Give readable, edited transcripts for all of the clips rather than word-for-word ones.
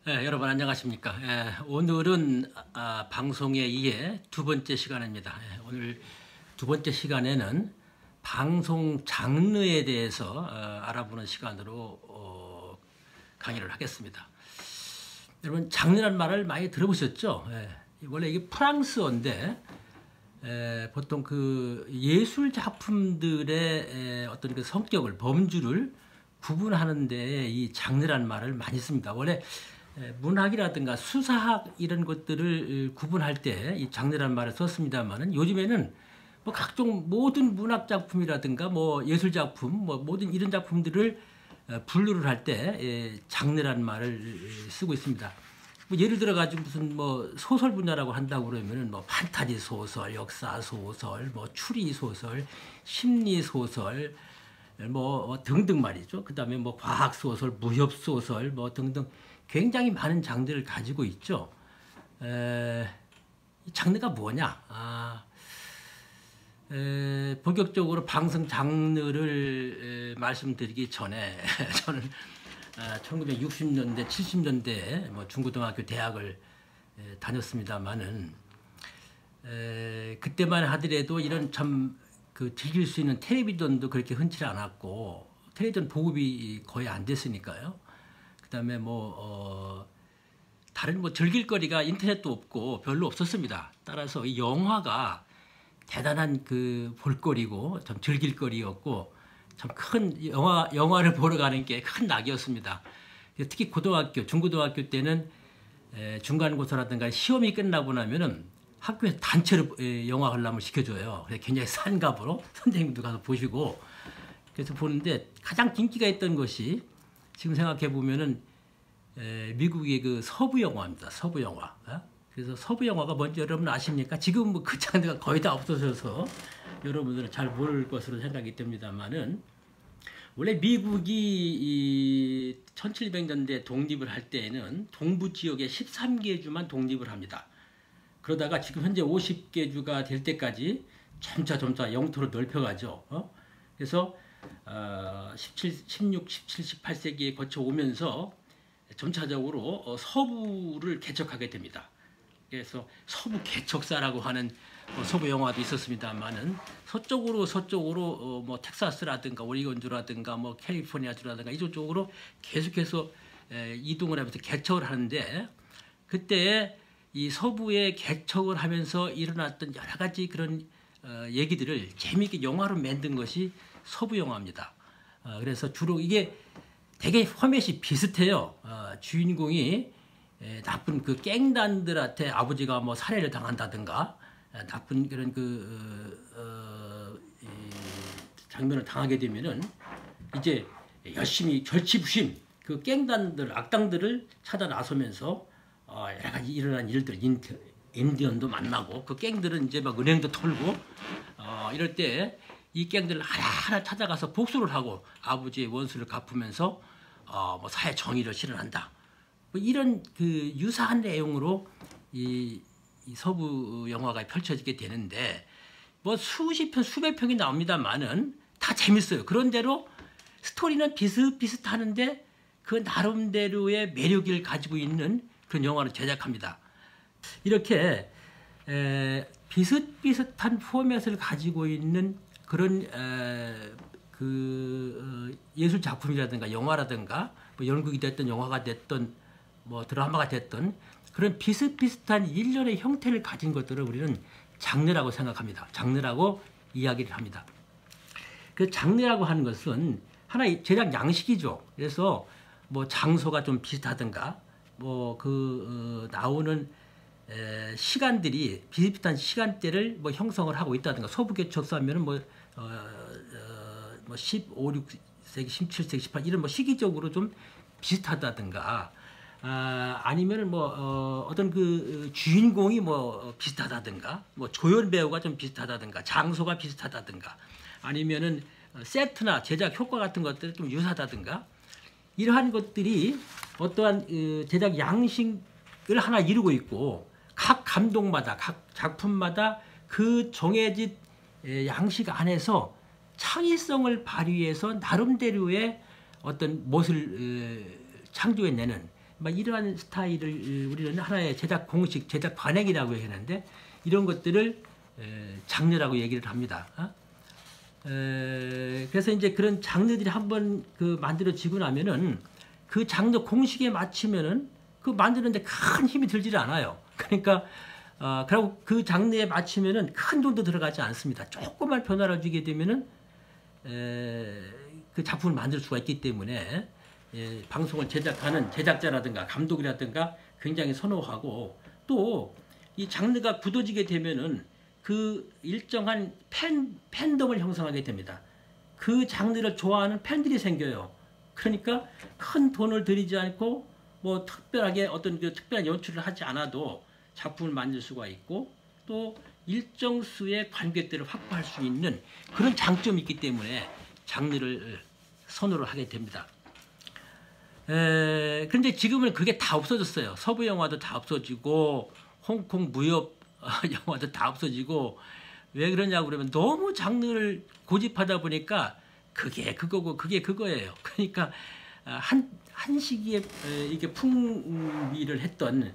여러분 안녕하십니까? 오늘은 방송에 이어 두 번째 시간입니다. 오늘 두 번째 시간에는 방송 장르에 대해서 알아보는 시간으로 강의를 하겠습니다. 여러분 장르란 말을 많이 들어보셨죠? 원래 이게 프랑스어인데 보통 그 예술 작품들의 어떤 그 성격을 범주를 구분하는 데 이 장르란 말을 많이 씁니다. 원래 문학이라든가 수사학 이런 것들을 구분할 때 이 장르란 말을 썼습니다만은 요즘에는 뭐 각종 모든 문학 작품이라든가 뭐 예술 작품 뭐 모든 이런 작품들을 분류를 할 때 장르란 말을 쓰고 있습니다. 뭐 예를 들어 가지고 무슨 뭐 소설 분야라고 한다고 그러면은 뭐 판타지 소설, 역사 소설, 뭐 추리 소설, 심리 소설 뭐 등등 말이죠. 그다음에 뭐 과학 소설, 무협 소설 뭐 등등 굉장히 많은 장르를 가지고 있죠. 이 장르가 뭐냐? 본격적으로 방송 장르를 말씀드리기 전에 저는 1960년대, 70년대에 뭐 중고등학교, 대학을 다녔습니다만은 그때만 하더라도 이런 참 그 즐길 수 있는 텔레비전도 그렇게 흔치 않았고 텔레비전 보급이 거의 안 됐으니까요. 그다음에 다른 뭐 즐길 거리가 인터넷도 없고 별로 없었습니다. 따라서 이 영화가 대단한 그 볼거리고 참 즐길 거리였고 참 큰 영화를 보러 가는 게 큰 낙이었습니다. 특히 고등학교, 중고등학교 때는 중간고사라든가 시험이 끝나고 나면은 학교에 단체로 영화 관람을 시켜줘요. 그래서 굉장히 싼 값으로 선생님도 가서 보시고 그래서 보는데 가장 인기가 있던 것이 지금 생각해 보면은 미국의 그 서부 영화입니다. 서부 영화. 그래서 서부 영화가 뭔지 여러분 아십니까? 지금 뭐 그 장르가 거의 다 없어져서 여러분들은 잘 모를 것으로 생각이 듭니다만은 원래 미국이 이 1700년대 독립을 할 때에는 동부 지역의 13개 주만 독립을 합니다. 그러다가 지금 현재 50개 주가 될 때까지 점차 영토를 넓혀가죠. 그래서 16, 17, 18세기에 거쳐 오면서 점차적으로 서부를 개척하게 됩니다. 그래서 서부 개척사라고 하는 서부 영화도 있었습니다만은 서쪽으로 뭐 텍사스라든가 오리건주라든가 뭐 캘리포니아주라든가 이쪽 쪽으로 계속해서 이동을 하면서 개척을 하는데 그때 이 서부에 개척을 하면서 일어났던 여러 가지 그런 얘기들을 재미있게 영화로 만든 것이 서부 영화입니다. 그래서 주로 이게 되게 포맷이 비슷해요. 주인공이 나쁜 그 갱단들한테 아버지가 뭐 살해를 당한다든가 나쁜 그런 장면을 당하게 되면은 이제 열심히 절치부심 그 갱단들 악당들을 찾아 나서면서 여러 가지 일어난 일들 인디언도 만나고 그 갱들은 이제 막 은행도 털고 이럴 때 이 갱들을 하나하나 찾아가서 복수를 하고 아버지의 원수를 갚으면서 뭐 사회 정의를 실현한다. 뭐 이런 그 유사한 내용으로 이 서부 영화가 펼쳐지게 되는데 뭐 수십 편, 수백 편이 나옵니다만은 다 재밌어요. 그런대로 스토리는 비슷비슷하는데 그 나름대로의 매력을 가지고 있는 그런 영화를 제작합니다. 이렇게 비슷비슷한 포맷을 가지고 있는 그런 예술 작품이라든가 영화라든가 뭐 연극이 됐든 영화가 됐든 뭐 드라마가 됐든 그런 비슷비슷한 일련의 형태를 가진 것들을 우리는 장르라고 생각합니다. 장르라고 이야기를 합니다. 그 장르라고 하는 것은 하나의 제작 양식이죠. 그래서 뭐 장소가 좀 비슷하든가 뭐 나오는 시간들이 비슷비슷한 시간대를 뭐 형성을 하고 있다든가 서부 개척사면은 뭐 15, 16세기, 17세기, 18 이런 뭐 시기적으로 좀 비슷하다든가 아니면은 뭐 어떤 그 주인공이 뭐 비슷하다든가 뭐 조연 배우가 좀 비슷하다든가 장소가 비슷하다든가 아니면은 세트나 제작 효과 같은 것들이 좀 유사하다든가 이러한 것들이 어떠한 제작 양식을 하나 이루고 있고 각 감독마다 각 작품마다 그 정해진 양식 안에서 창의성을 발휘해서 나름대로의 어떤 멋을 창조해내는 막 이러한 스타일을 우리는 하나의 제작 공식, 제작 관행이라고 얘기하는데 이런 것들을 장르라고 얘기를 합니다. 그래서 이제 그런 장르들이 한번 그 만들어지고 나면은 그 장르 공식에 맞추면은 그 만드는데 큰 힘이 들지를 않아요. 그러니까 그리고 그 장르에 맞추면은 큰 돈도 들어가지 않습니다. 조금만 변화를 주게 되면은 그 작품을 만들 수가 있기 때문에 방송을 제작하는 제작자라든가 감독이라든가 굉장히 선호하고 또 이 장르가 굳어지게 되면은 그 일정한 팬덤을 형성하게 됩니다. 그 장르를 좋아하는 팬들이 생겨요. 그러니까 큰 돈을 들이지 않고 뭐 특별하게 어떤 그 특별한 연출을 하지 않아도 작품을 만들 수가 있고 또 일정 수의 관객들을 확보할 수 있는 그런 장점이 있기 때문에 장르를 선호를 하게 됩니다. 그런데 지금은 그게 다 없어졌어요. 서부 영화도 다 없어지고 홍콩 무협 영화도 다 없어지고 왜 그러냐고 그러면 너무 장르를 고집하다 보니까 그게 그거고 그게 그거예요. 그러니까 한 시기에 이게 풍미를 했던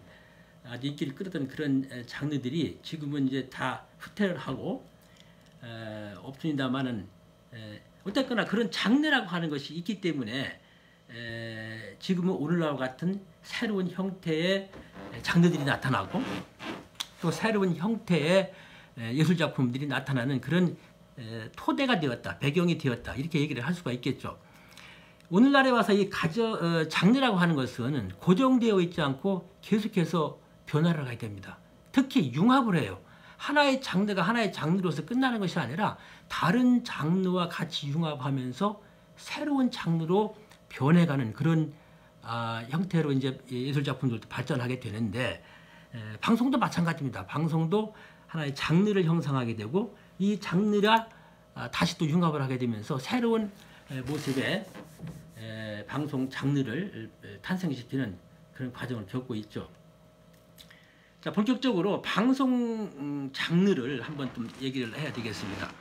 아주 인기를 끌었던 그런 장르들이 지금은 이제 다 후퇴를 하고 없습니다만은 어쨌거나 그런 장르라고 하는 것이 있기 때문에 지금은 오늘날과 같은 새로운 형태의 장르들이 나타나고 또 새로운 형태의 예술작품들이 나타나는 그런 토대가 되었다, 배경이 되었다 이렇게 얘기를 할 수가 있겠죠. 오늘날에 와서 이 장르라고 하는 것은 고정되어 있지 않고 계속해서 변화를 하게 됩니다. 특히 융합을 해요. 하나의 장르가 하나의 장르로서 끝나는 것이 아니라 다른 장르와 같이 융합하면서 새로운 장르로 변해가는 그런 형태로 이제 예술작품들도 발전하게 되는데 방송도 마찬가지입니다. 방송도 하나의 장르를 형성하게 되고 이 장르가 다시 또 융합을 하게 되면서 새로운 모습의 방송 장르를 탄생시키는 그런 과정을 겪고 있죠. 자, 본격적으로 방송 장르를 한번 좀 얘기를 해야 되겠습니다.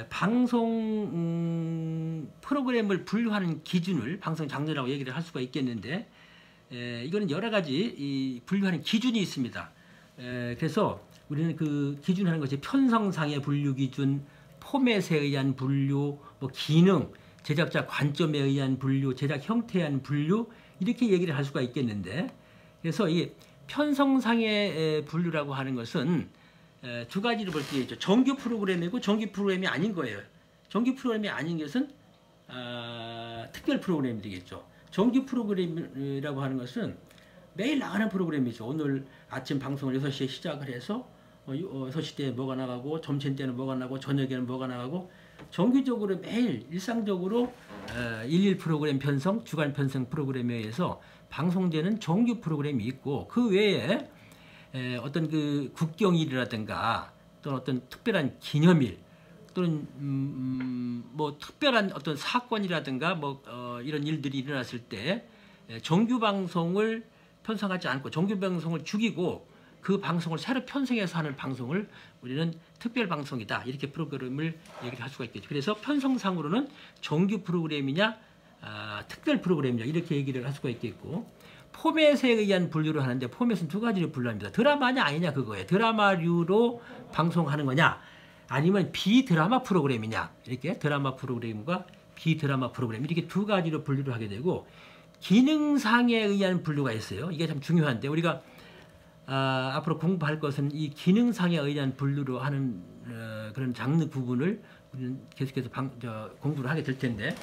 방송 프로그램을 분류하는 기준을 방송 장르라고 얘기를 할 수가 있겠는데 이거는 여러 가지 분류하는 기준이 있습니다. 그래서 우리는 그 기준하는 것이 편성상의 분류 기준, 포맷에 의한 분류, 뭐 기능, 제작자 관점에 의한 분류, 제작 형태에 의한 분류 이렇게 얘기를 할 수가 있겠는데 그래서 이 편성상의 분류라고 하는 것은 두 가지로 볼 수 있죠. 정규 프로그램이고 정규 프로그램이 아닌 거예요. 정규 프로그램이 아닌 것은 특별 프로그램이 되겠죠. 정규 프로그램이라고 하는 것은 매일 나가는 프로그램이죠. 오늘 아침 방송을 6시에 시작을 해서 6시 때 뭐가 나가고 점심 때는 뭐가 나가고 저녁에는 뭐가 나가고 정기적으로 매일 일상적으로 일일 프로그램 편성, 주간 편성 프로그램에 의해서 방송되는 정규 프로그램이 있고 그 외에 어떤 그 국경일이라든가 또는 어떤 특별한 기념일 또는 뭐 특별한 어떤 사건이라든가 뭐 이런 일들이 일어났을 때 정규 방송을 편성하지 않고 정규 방송을 죽이고 그 방송을 새로 편성해서 하는 방송을 우리는 특별 방송이다 이렇게 프로그램을 얘기를 할 수가 있겠죠. 그래서 편성상으로는 정규 프로그램이냐 특별 프로그램이냐 이렇게 얘기를 할 수가 있겠고 포맷에 의한 분류를 하는데 포맷은 두 가지로 분류합니다. 드라마냐 아니냐 그거예요. 드라마류로 방송하는 거냐 아니면 비드라마 프로그램이냐 이렇게 드라마 프로그램과 비드라마 프로그램 이렇게 두 가지로 분류를 하게 되고 기능상에 의한 분류가 있어요. 이게 참 중요한데 우리가 앞으로 공부할 것은 이 기능상에 의한 분류로 하는 그런 장르 부분을 우리는 계속해서 공부를 하게 될 텐데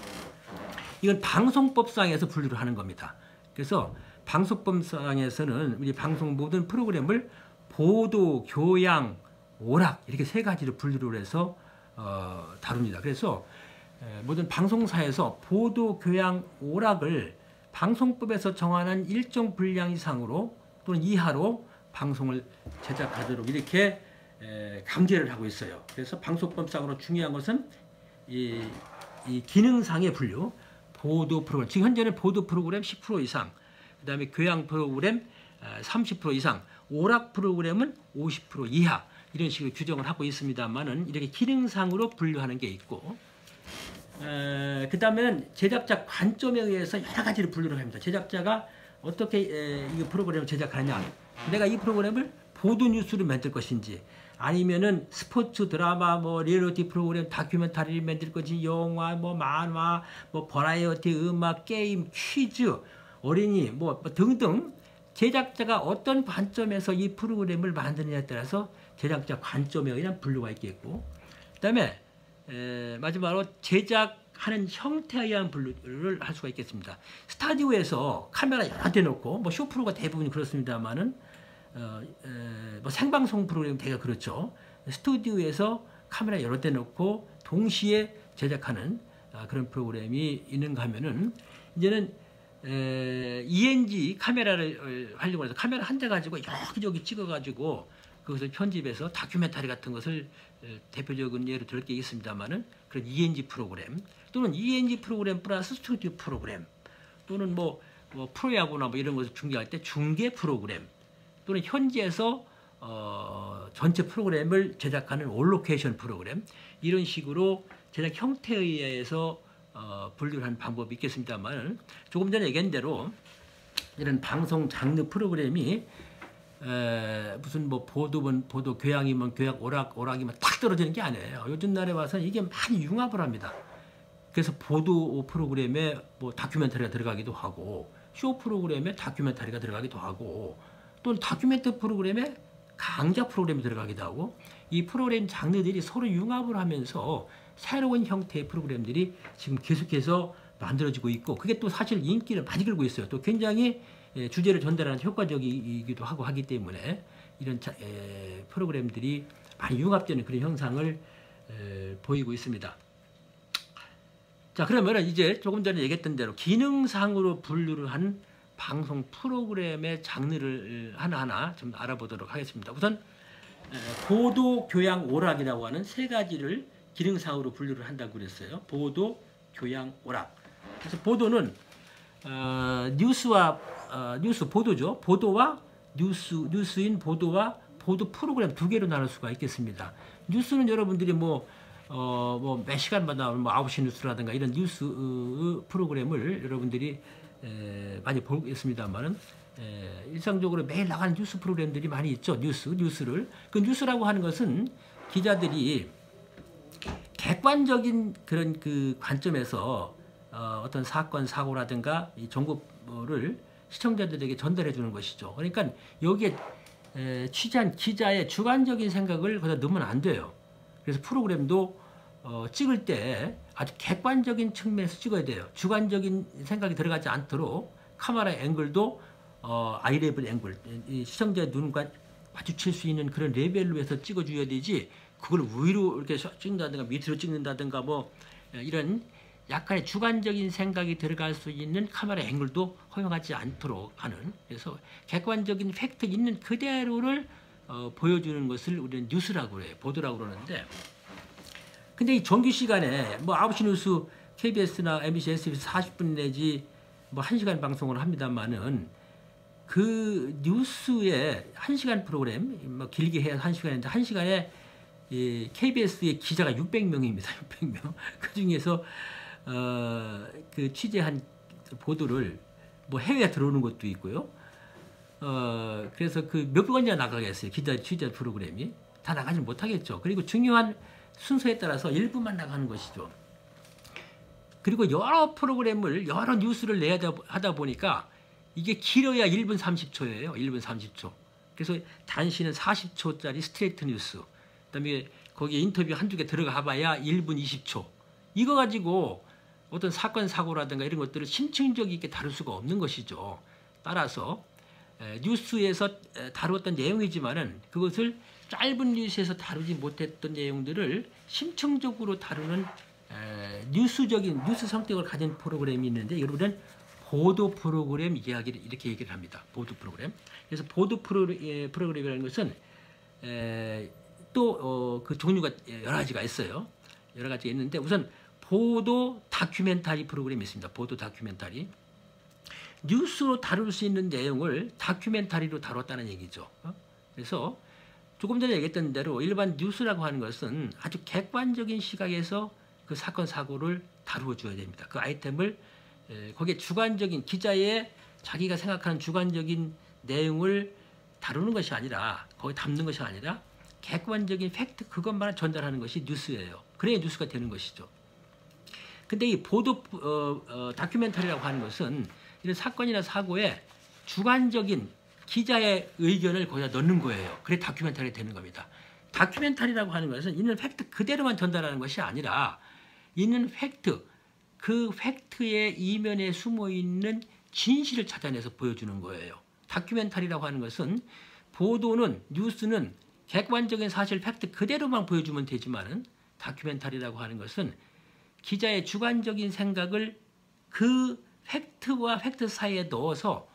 이건 방송법상에서 분류를 하는 겁니다. 그래서 방송법상에서는 우리 방송 모든 프로그램을 보도, 교양, 오락 이렇게 세 가지로 분류를 해서 다룹니다. 그래서 모든 방송사에서 보도, 교양, 오락을 방송법에서 정하는 일정 분량 이상으로 또는 이하로 방송을 제작하도록 이렇게 강제를 하고 있어요. 그래서 방송법상으로 중요한 것은 이 기능상의 분류, 보도 프로그램, 지금 현재는 보도 프로그램 10% 이상, 그 다음에 교양 프로그램 30% 이상, 오락 프로그램은 50% 이하 이런 식으로 규정을 하고 있습니다만은 이렇게 기능상으로 분류하는 게 있고 그 다음에는 제작자 관점에 의해서 여러 가지를 분류를 합니다. 제작자가 어떻게 이 프로그램을 제작하느냐. 내가 이 프로그램을 보도 뉴스로 만들 것인지, 아니면은 스포츠 드라마, 뭐 리얼리티 프로그램, 다큐멘터리를 만들 것인지, 영화, 뭐 만화, 뭐 버라이어티, 음악, 게임, 퀴즈, 어린이, 뭐 등등 제작자가 어떤 관점에서 이 프로그램을 만드느냐에 따라서 제작자 관점에 의한 분류가 있겠고, 그다음에 마지막으로 제작하는 형태에 의한 분류를 할 수가 있겠습니다. 스타디오에서 카메라 여러 대 놓고, 뭐 쇼프로가 대부분 그렇습니다만은 뭐 생방송 프로그램 대가 그렇죠. 스튜디오에서 카메라 여러 대 놓고 동시에 제작하는 그런 프로그램이 있는가 하면은, 이제는 ENG 카메라를 활용해서 카메라 한 대 가지고 여기저기 찍어가지고 그것을 편집해서 다큐멘터리 같은 것을 대표적인 예로 들 게 있습니다만은, 그런 ENG 프로그램 또는 ENG 프로그램 플러스 스튜디오 프로그램, 또는 뭐 프로야구나 뭐 이런 것을 중계할 때 중계 프로그램, 또는 현지에서 전체 프로그램을 제작하는 올로케이션 프로그램, 이런 식으로 제작 형태에 의해서 분류를 하는 방법이 있겠습니다만, 조금 전에 얘기한 대로 이런 방송 장르 프로그램이 무슨 뭐 보도 교양이면 교양, 오락이면 탁 떨어지는 게 아니에요. 요즘 날에 와서는 이게 많이 융합을 합니다. 그래서 보도 프로그램에 뭐 다큐멘터리가 들어가기도 하고, 쇼 프로그램에 다큐멘터리가 들어가기도 하고, 또는 다큐멘터리 프로그램에 강좌 프로그램이 들어가기도 하고, 이 프로그램 장르들이 서로 융합을 하면서 새로운 형태의 프로그램들이 지금 계속해서 만들어지고 있고, 그게 또 사실 인기를 많이 끌고 있어요. 또 굉장히 주제를 전달하는 효과적이기도 하고 하기 때문에 이런 프로그램들이 많이 융합되는 그런 형상을 보이고 있습니다. 자, 그러면 이제 조금 전에 얘기했던 대로 기능상으로 분류를 한 방송 프로그램의 장르를 하나하나 좀 알아보도록 하겠습니다. 우선 보도, 교양, 오락이라고 하는 세 가지를 기능상으로 분류를 한다고 그랬어요. 보도, 교양, 오락. 그래서 보도는 뉴스 보도죠. 보도와 뉴스인 보도와 보도 프로그램 두 개로 나눌 수가 있겠습니다. 뉴스는 여러분들이 뭐 몇 시간마다 뭐 9시 뉴스라든가 이런 뉴스 프로그램을 여러분들이 많이 보겠습니다만은, 일상적으로 매일 나가는 뉴스 프로그램들이 많이 있죠. 뉴스를. 그 뉴스라고 하는 것은 기자들이 객관적인 그런 그 관점에서 어떤 사건, 사고라든가 이 정보를 시청자들에게 전달해 주는 것이죠. 그러니까 여기에 취재한 기자의 주관적인 생각을 거기다 넣으면 안 돼요. 그래서 프로그램도 찍을 때 아주 객관적인 측면에서 찍어야 돼요. 주관적인 생각이 들어가지 않도록 카메라 앵글도 아이레벨 앵글, 시청자의 눈과 마주칠 수 있는 그런 레벨로 해서 찍어줘야 되지, 그걸 위로 이렇게 찍는다든가 밑으로 찍는다든가 뭐 이런 약간의 주관적인 생각이 들어갈 수 있는 카메라 앵글도 허용하지 않도록 하는, 그래서 객관적인 팩트 있는 그대로를 보여주는 것을 우리는 뉴스라고 그래요. 보도라고 그러는데, 근데 이 정규 시간에 뭐 9시 뉴스 KBS나 MBC, SBS 40분 내지 뭐 1시간 방송을 합니다만은, 그 뉴스의 1시간 프로그램, 뭐 길게 해야 1시간인데 1시간에 이 KBS의 기자가 600명입니다. 600명. 그 중에서 그 취재한 보도를 뭐 해외에 들어오는 것도 있고요. 그래서 그 몇 번이나 나가겠어요. 기자 취재 프로그램이 다 나가지 못하겠죠. 그리고 중요한 순서에 따라서 일부만 나가는 것이죠. 그리고 여러 프로그램을, 여러 뉴스를 내야 하다 보니까 이게 길어야 1분 30초예요. 1분 30초. 그래서 단시는 40초짜리 스트레이트 뉴스, 그다음에 거기에 인터뷰 한두 개 들어가 봐야 1분 20초. 이거 가지고 어떤 사건, 사고라든가 이런 것들을 심층적 있게 다룰 수가 없는 것이죠. 따라서 뉴스에서 다루었던 내용이지만은 그것을 짧은 뉴스에서 다루지 못했던 내용들을 심층적으로 다루는 뉴스적인 뉴스 성격을 가진 프로그램이 있는데, 여러분은 보도 프로그램 이야기를 이렇게 얘기를 합니다. 보도 프로그램. 그래서 보도 프로그램이라는 것은 또 그 종류가 여러 가지가 있어요. 여러 가지가 있는데, 우선 보도 다큐멘터리 프로그램이 있습니다. 보도 다큐멘터리. 뉴스로 다룰 수 있는 내용을 다큐멘터리로 다뤘다는 얘기죠. 그래서 조금 전에 얘기했던 대로 일반 뉴스라고 하는 것은 아주 객관적인 시각에서 그 사건, 사고를 다루어 줘야 됩니다. 그 아이템을 거기에 주관적인 기자의 자기가 생각하는 주관적인 내용을 다루는 것이 아니라 거기 담는 것이 아니라 객관적인 팩트 그것만 전달하는 것이 뉴스예요. 그래야 뉴스가 되는 것이죠. 근데 이 보도 다큐멘터리라고 하는 것은 이런 사건이나 사고에 주관적인 기자의 의견을 거기다 넣는 거예요. 그래 다큐멘터리 되는 겁니다. 다큐멘터리라고 하는 것은 있는 팩트 그대로만 전달하는 것이 아니라 있는 팩트, 그 팩트의 이면에 숨어있는 진실을 찾아내서 보여주는 거예요. 다큐멘터리라고 하는 것은 보도는 뉴스는 객관적인 사실 팩트 그대로만 보여주면 되지만은 다큐멘터리라고 하는 것은 기자의 주관적인 생각을 그 팩트와 팩트 사이에 넣어서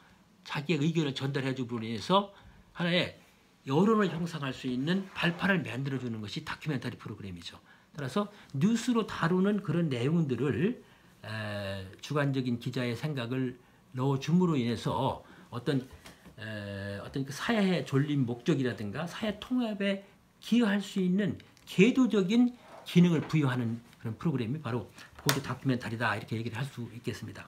자기의 의견을 전달해 주므로 인해서 하나의 여론을 형성할 수 있는 발판을 만들어주는 것이 다큐멘터리 프로그램이죠. 따라서 뉴스로 다루는 그런 내용들을 주관적인 기자의 생각을 넣어줌으로 인해서 어떤 그 사회의 존립 목적이라든가 사회 통합에 기여할 수 있는 계도적인 기능을 부여하는 그런 프로그램이 바로 보도 다큐멘터리다 이렇게 얘기를 할 수 있겠습니다.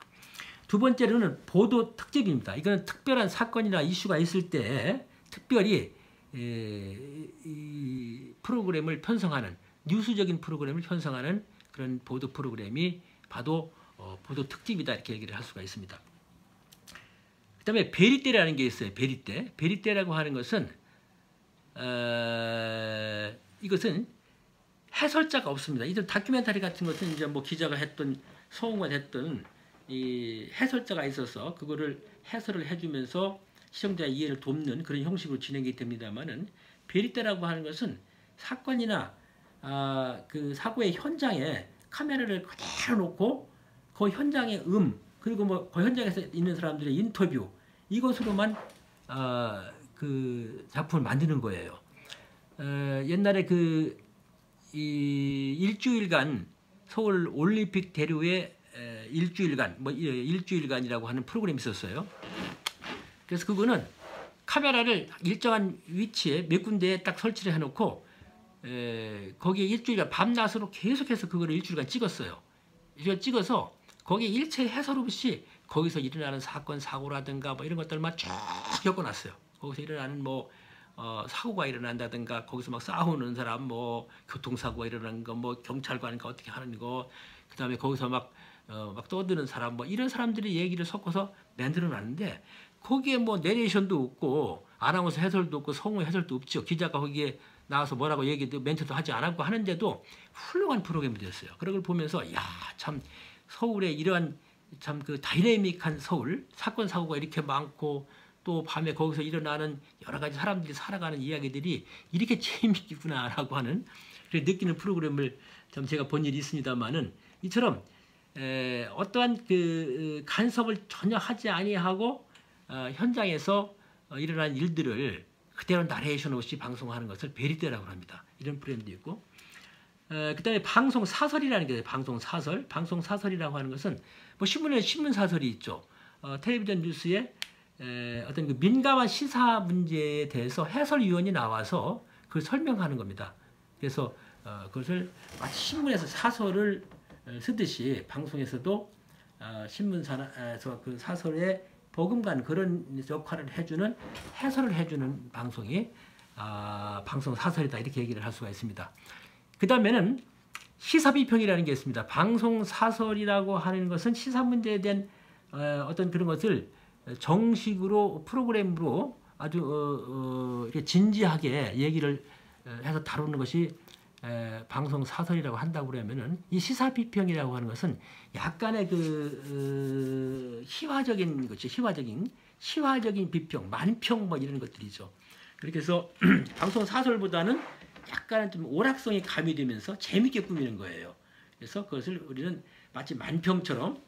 두 번째로는 보도 특집입니다. 이거는 특별한 사건이나 이슈가 있을 때 특별히 이 프로그램을 편성하는 뉴스적인 프로그램을 편성하는 그런 보도 프로그램이 바로 보도 특집이다 이렇게 얘기를 할 수가 있습니다. 그 다음에 베리떼라는 게 있어요. 베리떼. 베리떼라고 하는 것은 이것은 해설자가 없습니다. 이들 다큐멘터리 같은 것은 이제 뭐 기자가 했던 성우가 했던 이 해설자가 있어서 그거를 해설을 해주면서 시청자의 이해를 돕는 그런 형식으로 진행이 됩니다만은 베리떼라고 하는 것은 사건이나 그 사고의 현장에 카메라를 그대로 놓고 그 현장의 그리고 뭐 그 현장에서 있는 사람들의 인터뷰 이것으로만 그 작품을 만드는 거예요. 옛날에 이 일주일간 서울 올림픽 대로에 일주일간이라고 하는 프로그램이 있었어요. 그래서 그거는 카메라를 일정한 위치에 몇 군데에 딱 설치를 해놓고 거기에 일주일간 밤낮으로 계속해서 그거를 일주일간 찍었어요. 이걸 찍어서 거기에 일체 해설 없이 거기서 일어나는 사건 사고라든가 뭐 이런 것들만 쭉 엮어놨어요. 거기서 일어나는 뭐 사고가 일어난다든가 거기서 막 싸우는 사람 뭐 교통사고가 일어나는 거 뭐 경찰관과 어떻게 하는 거 그다음에 거기서 막 떠드는 사람 뭐 이런 사람들이 얘기를 섞어서 만들어놨는데 거기에 뭐 내레이션도 없고 아나운서 해설도 없고 성우 해설도 없죠. 기자가 거기에 나와서 뭐라고 얘기도 멘트도 하지 않았고 하는데도 훌륭한 프로그램이 됐어요. 그런 걸 보면서 야 참 서울에 이러한 참 그 다이내믹한 서울 사건 사고가 이렇게 많고 또 밤에 거기서 일어나는 여러 가지 사람들이 살아가는 이야기들이 이렇게 재미있구나라고 하는 느끼는 프로그램을 참 제가 본 일이 있습니다만은 이처럼 어떠한 그 간섭을 전혀 하지 아니하고 현장에서 일어난 일들을 그대로 나레이션 없이 방송하는 것을 베리떼라고 합니다. 이런 프로그램도 있고 그 다음에 방송 사설이라는 게 있어요. 방송 사설. 방송 사설이라고 하는 것은 뭐 신문에 신문 사설이 있죠. 텔레비전 뉴스에 어떤 그 민감한 시사 문제에 대해서 해설위원이 나와서 그걸 설명하는 겁니다. 그래서 그것을 마치 신문에서 사설을 쓰듯이 방송에서도 신문사에서 그 사설에 버금가는 그런 역할을 해주는 해설을 해주는 방송이 방송 사설이다 이렇게 얘기를 할 수가 있습니다. 그 다음에는 시사비평이라는 게 있습니다. 방송 사설이라고 하는 것은 시사 문제에 대한 어떤 그런 것을 정식으로 프로그램으로 아주 이렇게 진지하게 얘기를 해서 다루는 것이 방송 사설이라고 한다고 그러면은 이 시사 비평이라고 하는 것은 약간의 그 희화적인 것이 시화적인 비평, 만평 뭐 이런 것들이죠. 그렇게 해서 방송 사설보다는 약간 좀 오락성이 가미되면서 재밌게 꾸미는 거예요. 그래서 그것을 우리는 마치 만평처럼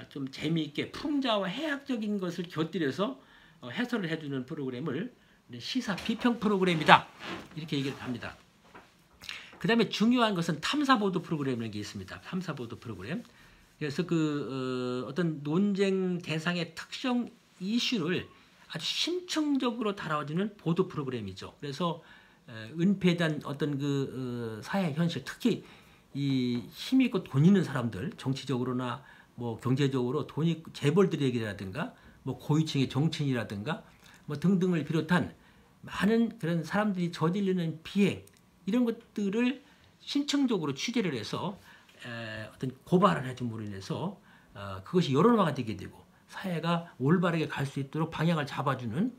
좀 재미있게 풍자와 해학적인 것을 곁들여서 해설을 해주는 프로그램을 시사 비평 프로그램이다 이렇게 얘기를 합니다. 그 다음에 중요한 것은 탐사보도 프로그램이라는 게 있습니다. 탐사보도 프로그램. 그래서 어떤 논쟁 대상의 특정 이슈를 아주 심층적으로 다뤄주는 보도 프로그램이죠. 그래서 은폐된 어떤 그 사회 현실, 특히 이 힘 있고 돈 있는 사람들, 정치적으로나 뭐 경제적으로 돈이 재벌들에게라든가 뭐 고위층의 정치인이라든가 뭐 등등을 비롯한 많은 그런 사람들이 저지르는 비행 이런 것들을 신청적으로 취재를 해서 어떤 고발을 해줌으로 인해서 그것이 여론화가 되게 되고 사회가 올바르게 갈 수 있도록 방향을 잡아주는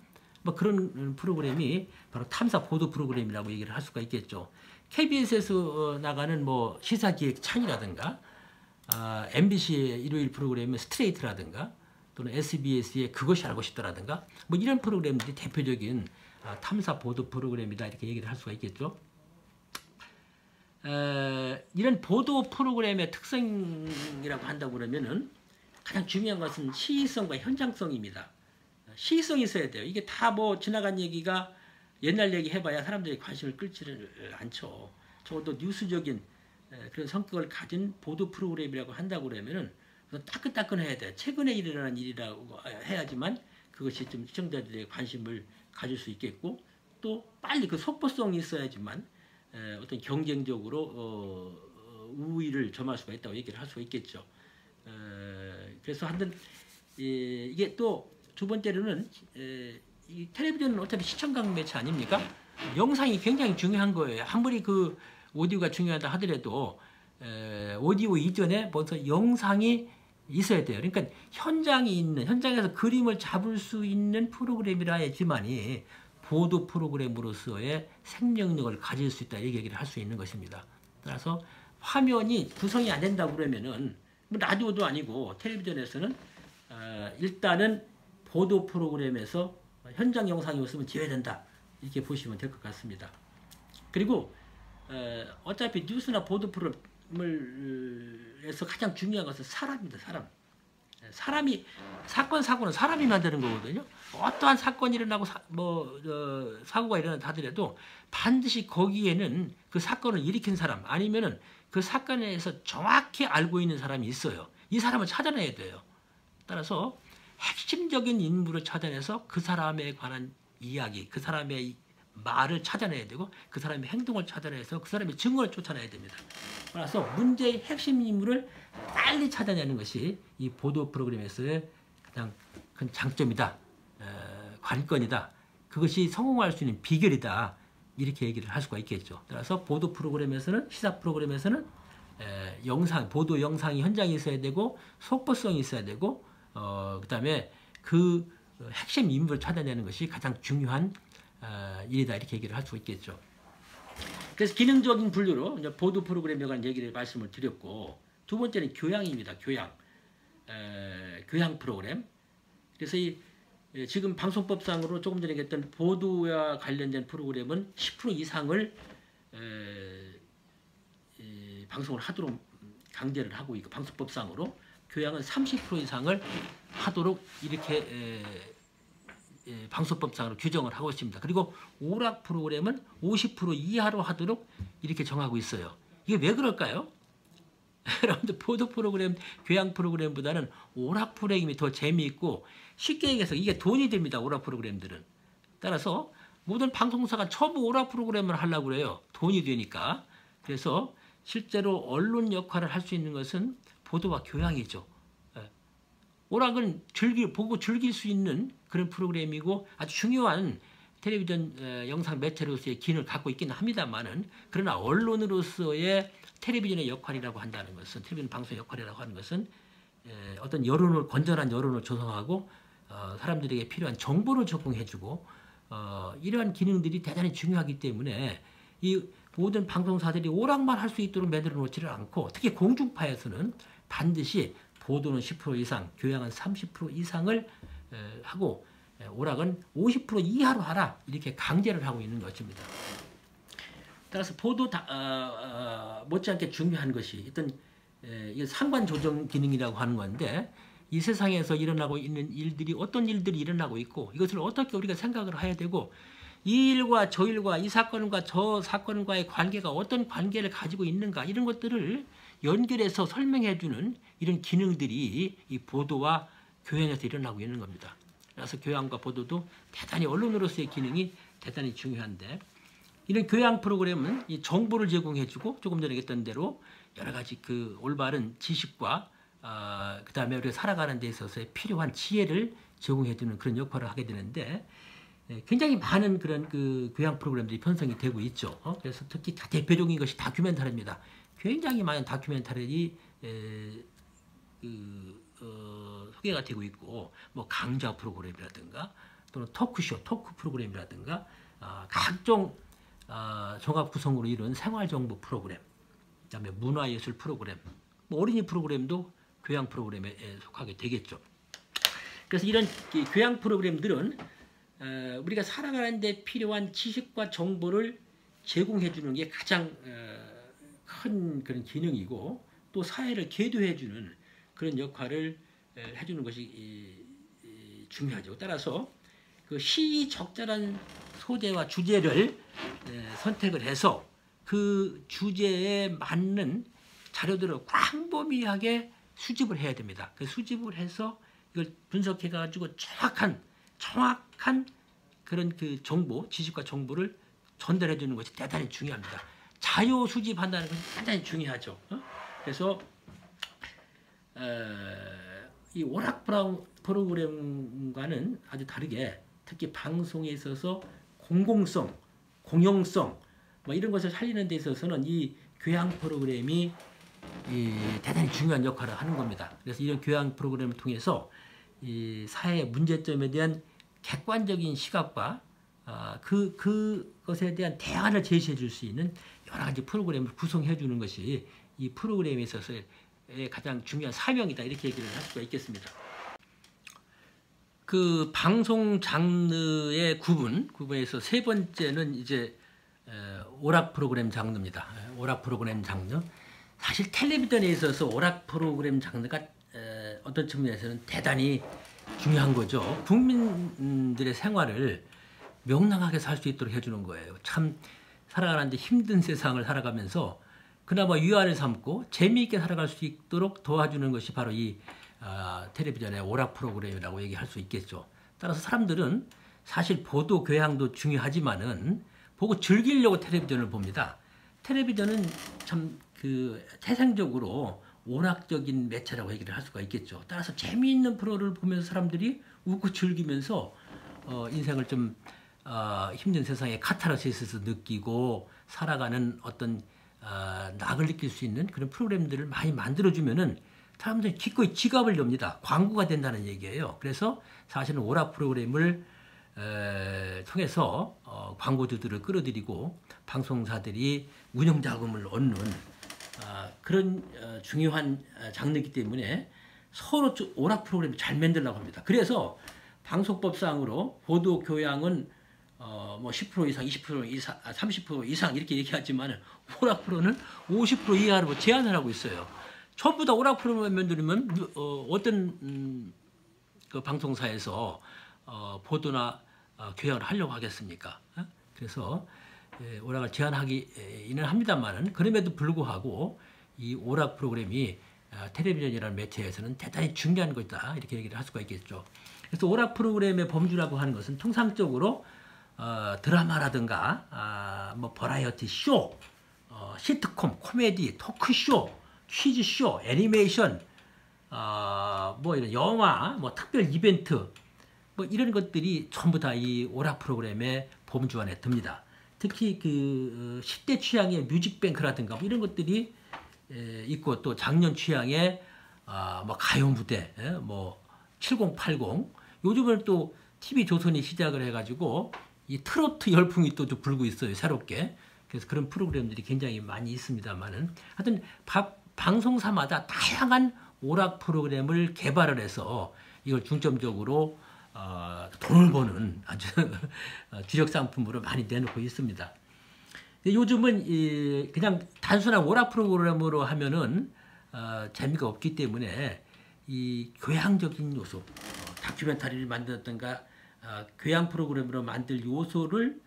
뭐 그런 프로그램이 바로 탐사 보도 프로그램이라고 얘기를 할 수가 있겠죠. KBS에서 나가는 뭐 시사기획 찬이라든가 MBC의 일요일 프로그램은 스트레이트라든가 또는 SBS의 그것이 알고 싶다라든가 뭐 이런 프로그램들이 대표적인 탐사 보도 프로그램이다 이렇게 얘기를 할 수가 있겠죠. 이런 보도 프로그램의 특성이라고 한다고 그러면은 가장 중요한 것은 시의성과 현장성입니다. 시의성이 있어야 돼요. 이게 다 뭐 지나간 얘기가 옛날 얘기 해봐야 사람들이 관심을 끌지를 않죠. 적어도 뉴스적인 그런 성격을 가진 보도 프로그램이라고 한다고 그러면은 따끈따끈해야 돼. 최근에 일어난 일이라고 해야지만 그것이 좀 시청자들의 관심을 가질 수 있겠고 또 빨리 그 속보성이 있어야지만 어떤 경쟁적으로 우위를 점할 수가 있다고 얘기를 할 수가 있겠죠. 그래서 하여튼 이게 또 두 번째로는 이 텔레비전은 어차피 시청각 매체 아닙니까? 영상이 굉장히 중요한 거예요. 아무리 그 오디오가 중요하다 하더라도 오디오 이전에 먼저 영상이 있어야 돼요. 그러니까 현장에서 그림을 잡을 수 있는 프로그램이라 해야지만이 보도 프로그램으로서의 생명력을 가질 수 있다 이 얘기를 할 수 있는 것입니다. 따라서 화면이 구성이 안 된다고 그러면은 뭐 라디오도 아니고 텔레비전에서는 일단은 보도 프로그램에서 현장 영상이 없으면 제외된다 이렇게 보시면 될 것 같습니다. 그리고 어차피 뉴스나 보도 프로그램에서 가장 중요한 것은 사람입니다. 사람이 사고는 사람이 만드는 거거든요. 어떠한 사건이 일어나고 사고가 일어난다 하더라도 반드시 거기에는 그 사건을 일으킨 사람 아니면은 그 사건에서 정확히 알고 있는 사람이 있어요. 이 사람을 찾아내야 돼요. 따라서 핵심적인 인물을 찾아내서 그 사람에 관한 이야기, 그 사람의 말을 찾아내야 되고 그 사람의 행동을 찾아내서 그 사람의 증거를 쫓아내야 됩니다. 따라서 문제의 핵심 인물을 빨리 찾아내는 것이 이 보도 프로그램에서의 가장 큰 장점이다. 관건이다. 그것이 성공할 수 있는 비결이다. 이렇게 얘기를 할 수가 있겠죠. 따라서 보도 프로그램에서는 시사 프로그램에서는 보도 영상이 현장에 있어야 되고 속보성이 있어야 되고 그다음에 그 핵심 인물을 찾아내는 것이 가장 중요한 일이다 이렇게 얘기를 할 수 있겠죠. 그래서 기능적인 분류로 이제 보도 프로그램에 관한 얘기를 말씀을 드렸고 두 번째는 교양입니다. 교양 프로그램. 그래서 지금 방송법상으로 조금 전에 얘기했던 보도와 관련된 프로그램은 10% 이상을 방송을 하도록 강제를 하고 있고 방송법상으로 교양은 30% 이상을 하도록 이렇게 방송법상으로 규정을 하고 있습니다. 그리고 오락 프로그램은 50% 이하로 하도록 이렇게 정하고 있어요. 이게 왜 그럴까요? 여러분들 보도 프로그램, 교양 프로그램보다는 오락 프로그램이 더 재미있고 쉽게 얘기해서 이게 돈이 됩니다. 오락 프로그램들은. 따라서 모든 방송사가 처음 오락 프로그램을 하려고 그래요. 돈이 되니까. 그래서 실제로 언론 역할을 할 수 있는 것은 보도와 교양이죠. 오락은 보고 즐길 수 있는 그런 프로그램이고 아주 중요한 텔레비전 영상 매체로서의 기능을 갖고 있기는 합니다만은 그러나 언론으로서의 텔레비전의 역할이라고 한다는 것은 텔레비전 방송의 역할이라고 하는 것은 어떤 건전한 여론을 조성하고 사람들에게 필요한 정보를 제공해주고 이러한 기능들이 대단히 중요하기 때문에 이 모든 방송사들이 오락만 할 수 있도록 만들어 놓지를 않고 특히 공중파에서는 반드시 보도는 10% 이상, 교양은 30% 이상을 하고 오락은 50% 이하로 하라 이렇게 강제를 하고 있는 것입니다. 따라서 보도 못지않게 중요한 것이 어떤 상관 조정 기능이라고 하는 건데 이 세상에서 일어나고 있는 일들이 어떤 일들이 일어나고 있고 이것을 어떻게 우리가 생각을 해야 되고 이 일과 저 일과 이 사건과 저 사건과의 관계가 어떤 관계를 가지고 있는가 이런 것들을 연결해서 설명해주는 이런 기능들이 이 보도와 교양에서 일어나고 있는 겁니다. 그래서 교양과 보도도 대단히 언론으로서의 기능이 대단히 중요한데 이런 교양 프로그램은 이 정보를 제공해주고 조금 전에 얘기했던 대로 여러 가지 그 올바른 지식과 그 다음에 우리가 살아가는 데 있어서의 필요한 지혜를 제공해주는 그런 역할을 하게 되는데 굉장히 많은 그런 그 교양 프로그램들이 편성이 되고 있죠. 그래서 특히 대표적인 것이 다큐멘터리입니다. 굉장히 많은 다큐멘터리 소개가 되고 있고 뭐 강좌 프로그램이라든가 또는 토크쇼, 토크 프로그램이라든가 각종 종합 구성으로 이룬 생활정보 프로그램, 그다음에 문화예술 프로그램, 뭐 어린이 프로그램도 교양 프로그램에 속하게 되겠죠. 그래서 이런 교양 프로그램들은 우리가 살아가는 데 필요한 지식과 정보를 제공해 주는 게 가장 큰 그런 기능이고 또 사회를 계도해 주는 그런 역할을 해주는 것이 중요하죠. 따라서 그 시적절한 소재와 주제를 선택을 해서 그 주제에 맞는 자료들을 광범위하게 수집을 해야 됩니다. 그 수집을 해서 이걸 분석해 가지고 정확한 그런 그 정보, 지식과 정보를 전달해 주는 것이 대단히 중요합니다. 자료 수집한다는 것이 대단히 중요하죠. 그래서 이 오락 프로그램과는 아주 다르게 특히 방송에 있어서 공공성, 공영성 뭐 이런 것을 살리는 데 있어서는 이 교양 프로그램이 대단히 중요한 역할을 하는 겁니다. 그래서 이런 교양 프로그램을 통해서 이 사회 문제점에 대한 객관적인 시각과 그것에 대한 대안을 제시해 줄 수 있는 여러 가지 프로그램을 구성해 주는 것이 이 프로그램에 있어서의 가장 중요한 사명이다 이렇게 얘기를 할 수가 있겠습니다. 그 방송 장르의 구분에서 세 번째는 이제 오락 프로그램 장르입니다. 오락 프로그램 장르. 사실 텔레비전에 있어서 오락 프로그램 장르가 어떤 측면에서는 대단히 중요한 거죠. 국민들의 생활을 명랑하게 살 수 있도록 해주는 거예요. 참 살아가는데 힘든 세상을 살아가면서 그나마 위안을 삼고 재미있게 살아갈 수 있도록 도와주는 것이 바로 이 텔레비전의 오락 프로그램이라고 얘기할 수 있겠죠. 따라서 사람들은 사실 보도 교양도 중요하지만은 보고 즐기려고 텔레비전을 봅니다. 텔레비전은 참 그 태생적으로 오락적인 매체라고 얘기를 할 수가 있겠죠. 따라서 재미있는 프로를 보면서 사람들이 웃고 즐기면서 인생을 좀 힘든 세상에 카타르시스를 느끼고 살아가는 어떤 낙을 느낄 수 있는 그런 프로그램들을 많이 만들어주면은 사람들이 기꺼이 지갑을 엽니다. 광고가 된다는 얘기예요. 그래서 사실은 오락 프로그램을 통해서 광고주들을 끌어들이고 방송사들이 운영자금을 얻는 그런 중요한 장르이기 때문에 서로 오락 프로그램을 잘 만들려고 합니다. 그래서 방송법상으로 보도 교양은 뭐 10% 이상, 20% 이상, 30% 이상 이렇게 얘기하지만 오락 프로는 50% 이하로 제한을 하고 있어요. 전부 다 오락 프로그램 만들면 어떤 그 방송사에서 보도나 교양을 하려고 하겠습니까? 그래서 오락을 제한하기는 합니다만은 그럼에도 불구하고 이 오락 프로그램이 텔레비전이라는 매체에서는 대단히 중요한 것이다 이렇게 얘기를 할 수가 있겠죠. 그래서 오락 프로그램의 범주라고 하는 것은 통상적으로 드라마라든가 뭐 버라이어티 쇼, 시트콤, 코미디, 토크쇼, 퀴즈쇼, 애니메이션, 뭐 이런 영화, 뭐 특별 이벤트, 뭐 이런 것들이 전부 다 이 오락 프로그램의 범주 안에 듭니다. 특히 그 10대 취향의 뮤직뱅크라든가 뭐 이런 것들이 있고 또 작년 취향의 뭐 가요 무대, 뭐 7080, 요즘은 또 TV 조선이 시작을 해가지고 이 트로트 열풍이 또 좀 불고 있어요, 새롭게. 그래서 그런 프로그램들이 굉장히 많이 있습니다만은 하여튼 방송사마다 다양한 오락 프로그램을 개발을 해서 이걸 중점적으로 돈을 버는 아주 주력 상품으로 많이 내놓고 있습니다. 요즘은 그냥 단순한 오락 프로그램으로 하면은 재미가 없기 때문에 이 교양적인 요소, 다큐멘터리를 만들었던가 교양 프로그램으로 만들 요소를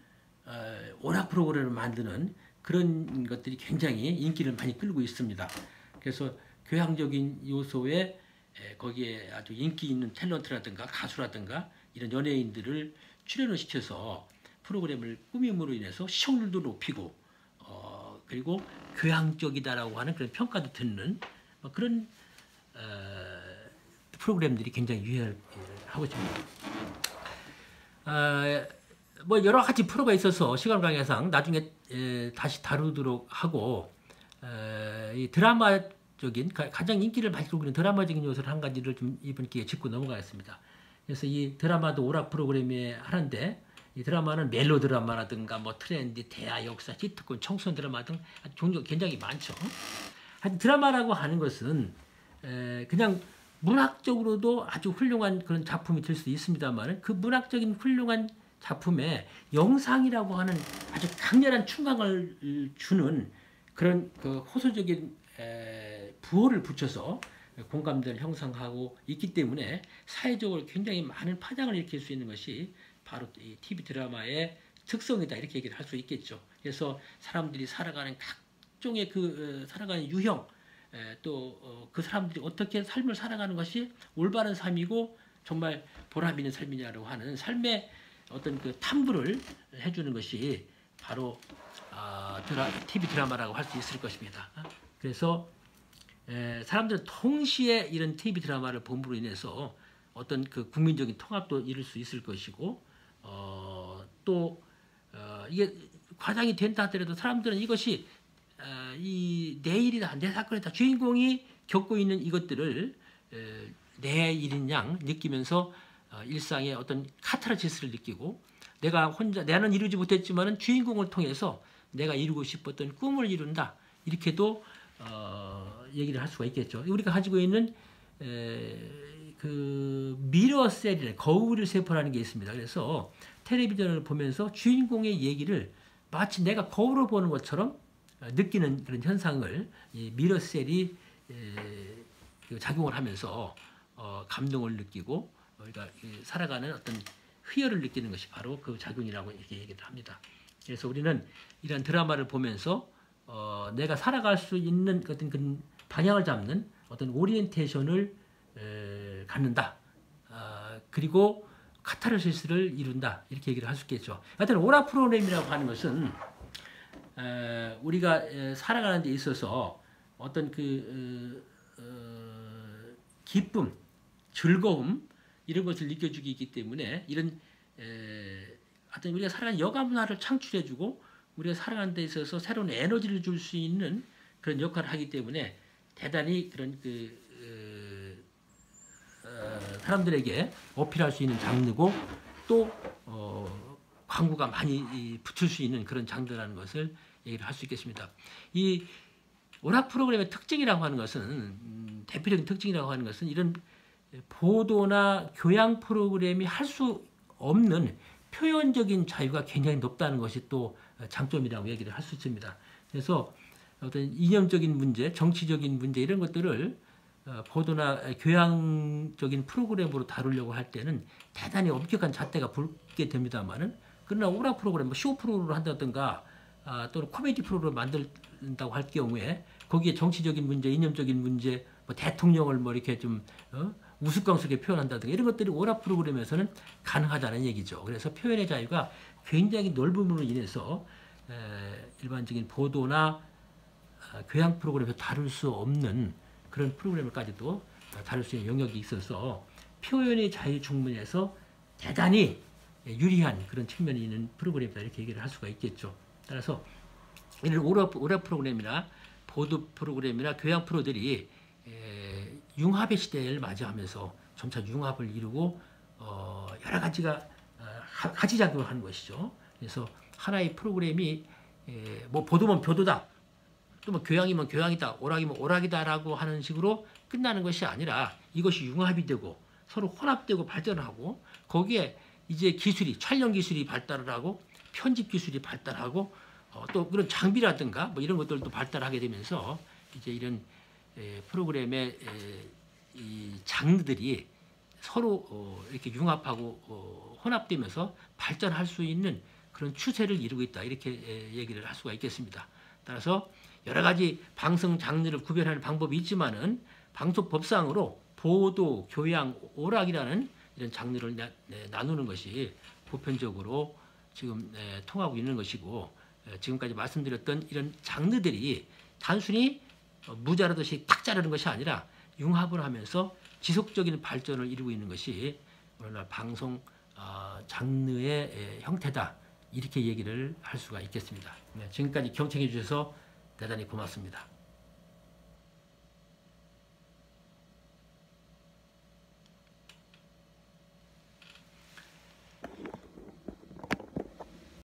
오락 프로그램으로 만드는 그런 것들이 굉장히 인기를 많이 끌고 있습니다. 그래서 교양적인 요소에 거기에 아주 인기 있는 탤런트라든가 가수라든가 이런 연예인들을 출연을 시켜서 프로그램을 꾸밈으로 인해서 시청률도 높이고 그리고 교양적이다라고 하는 그런 평가도 듣는 그런 프로그램들이 굉장히 유행을 하고 있습니다. 뭐 여러 가지 프로가 있어서 시간 관계상 나중에 다시 다루도록 하고, 이 드라마적인 가장 인기를 많이 끌고 있는 드라마적인 요소를 한 가지를 좀 이번 기회에 짚고 넘어가겠습니다. 그래서 이 드라마도 오락 프로그램이 하는데, 이 드라마는 멜로 드라마라든가 뭐 트렌디, 대하, 역사, 시트콤, 청소년 드라마 등 종류 굉장히 많죠. 하여튼 드라마라고 하는 것은 그냥 문학적으로도 아주 훌륭한 그런 작품이 될 수도 있습니다만, 그 문학적인 훌륭한 작품에 영상이라고 하는 아주 강렬한 충격을 주는 그런 그 호소적인 부호를 붙여서 공감대를 형성하고 있기 때문에 사회적으로 굉장히 많은 파장을 일으킬 수 있는 것이 바로 이 TV 드라마의 특성이다, 이렇게 얘기를 할 수 있겠죠. 그래서 사람들이 살아가는 각종의 살아가는 유형, 또 그 사람들이 어떻게 삶을 살아가는 것이 올바른 삶이고 정말 보람 있는 삶이냐고 하는 삶의 어떤 그 탐구를 해주는 것이 바로 TV 드라마라고 할 수 있을 것입니다. 그래서 사람들은 동시에 이런 TV 드라마를 봄으로 인해서 어떤 그 국민적인 통합도 이룰 수 있을 것이고, 또 이게 과장이 된다 하더라도 사람들은 이것이 이 내일이다, 내 사건이다, 주인공이 겪고 있는 이것들을 내 일인 양 느끼면서 일상의 어떤 카타르시스를 느끼고, 내가 혼자 나는 이루지 못했지만은 주인공을 통해서 내가 이루고 싶었던 꿈을 이룬다, 이렇게도 얘기를 할 수가 있겠죠. 우리가 가지고 있는 그 미러셀이라는 거울 세포라는 게 있습니다. 그래서 텔레비전을 보면서 주인공의 얘기를 마치 내가 거울을 보는 것처럼 느끼는 그런 현상을 이 미러셀이 작용을 하면서 감동을 느끼고, 우리가 살아가는 어떤 희열을 느끼는 것이 바로 그 작용이라고 이렇게 얘기를 합니다. 그래서 우리는 이런 드라마를 보면서 내가 살아갈 수 있는 어떤 그 방향을 잡는 어떤 오리엔테이션을 갖는다. 그리고 카타르시스를 이룬다, 이렇게 얘기를 할 수 있겠죠. 하여튼 오락 프로그램이라고 하는 것은 우리가 살아가는 데 있어서 어떤 기쁨, 즐거움, 이런 것을 느껴주기 있기 때문에 이런 어떤 우리가 살아가는 여가 문화를 창출해주고 우리가 살아가는 데 있어서 새로운 에너지를 줄 수 있는 그런 역할을 하기 때문에 대단히 그런 사람들에게 어필할 수 있는 장르고, 또 광고가 많이 붙을 수 있는 그런 장르라는 것을 얘기를 할 수 있겠습니다. 이 오락 프로그램의 특징이라고 하는 것은, 대표적인 특징이라고 하는 것은 이런 보도나 교양 프로그램이 할 수 없는 표현적인 자유가 굉장히 높다는 것이 또 장점이라고 얘기를 할 수 있습니다. 그래서 어떤 이념적인 문제, 정치적인 문제, 이런 것들을 보도나 교양적인 프로그램으로 다루려고 할 때는 대단히 엄격한 잣대가 붙게 됩니다만은, 그러나 오락 프로그램, 쇼 프로그램을 한다든가 또는 코미디 프로그램을 만든다고 할 경우에 거기에 정치적인 문제, 이념적인 문제, 뭐 대통령을 뭐 이렇게 좀 우스꽝스럽게 표현한다든가 이런 것들이 오락 프로그램에서는 가능하다는 얘기죠. 그래서 표현의 자유가 굉장히 넓음으로 인해서 일반적인 보도나 교양 프로그램에서 다룰 수 없는 그런 프로그램까지도 다룰 수 있는 영역이 있어서 표현의 자유 측면에서 대단히 유리한 그런 측면이 있는 프로그램이다, 이렇게 얘기를 할 수가 있겠죠. 따라서 이런 오락 프로그램이나 보도 프로그램이나 교양 프로들이 융합의 시대를 맞이하면서 점차 융합을 이루고 여러 가지가 같이 작용을 하는 것이죠. 그래서 하나의 프로그램이 뭐 보도면 보도다, 또 뭐 교양이면 교양이다, 오락이면 오락이다라고 하는 식으로 끝나는 것이 아니라 이것이 융합이 되고 서로 혼합되고 발전하고, 거기에 이제 기술이, 촬영 기술이 발달을 하고 편집 기술이 발달하고 또 그런 장비라든가 뭐 이런 것들도 발달하게 되면서 이제 이런 프로그램의 이 장르들이 서로 이렇게 융합하고 혼합되면서 발전할 수 있는 그런 추세를 이루고 있다, 이렇게 얘기를 할 수가 있겠습니다. 따라서 여러 가지 방송 장르를 구별하는 방법이 있지만은 방송법상으로 보도, 교양, 오락이라는 이런 장르를 나누는 것이 보편적으로 지금 통하고 있는 것이고, 지금까지 말씀드렸던 이런 장르들이 단순히 무자르듯이 딱 자르는 것이 아니라 융합을 하면서 지속적인 발전을 이루고 있는 것이 오늘날 방송 장르의 형태다. 이렇게 얘기를 할 수가 있겠습니다. 네, 지금까지 경청해 주셔서 대단히 고맙습니다.